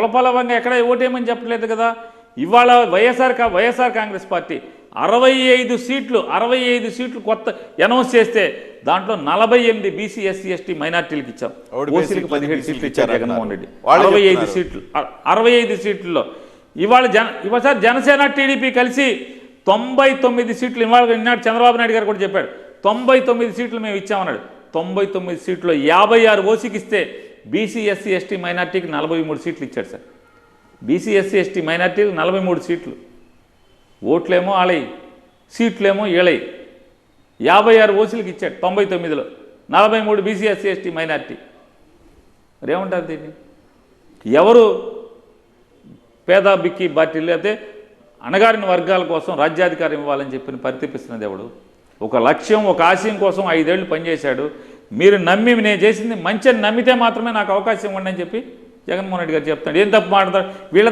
పొలపొలవంగా ఎక్కడ ఓటేయమని చెప్పలేదు కదా. ఇవాళ వైఎస్ఆర్ కాంగ్రెస్ పార్టీ 65 సీట్లు కొత్త అనౌన్స్ చేస్తే దాంట్లో 48 బీసీ ఎస్సీ ఎస్టీ మైనార్టీలకు ఇచ్చాం. ఓసీలకు 17 సీట్లు ఇచ్చారు జగన్మోహన్ రెడ్డి. 65 సీట్లలో ఇవాళ జనసేన టీడీపీ కలిసి 99 సీట్లు. ఇన్నాడు చంద్రబాబు నాయుడు గారు కూడా చెప్పాడు 99 సీట్లు మేము ఇచ్చామన్నాడు. 99 సీట్లో 56 ఓసీకి ఇస్తే బీసీ ఎస్సీ ఎస్టీ మైనార్టీకి 43 సీట్లు ఇచ్చాడు సార్. బీసీ ఎస్సీ ఎస్టీ మైనార్టీలకు 43 సీట్లు. ఓట్లేమో ఆలయి, సీట్లేమో ఏళయి. 56 ఓసీలకు ఇచ్చాడు 99లో, 43 బీసీ ఎస్సీ ఎస్టీ మైనార్టీ. మరి ఏమంటారు దీన్ని? ఎవరు పేద బిక్కి పార్టీలు లేకపోతే అణగారిన వర్గాల కోసం రాజ్యాధికారం ఇవ్వాలని చెప్పి పరితపిస్తున్నది ఎవడు? ఒక లక్ష్యం, ఒక ఆశయం కోసం 5 ఏళ్ళు పనిచేశాడు. మీరు నమ్మి నేను చేసింది మంచిని నమ్మితే మాత్రమే నాకు అవకాశం ఇవ్వండి అని చెప్పి జగన్మోహన్ రెడ్డి గారు చెప్తాడు. ఏం తప్పు మాట్లాడతాడు? వీళ్ళ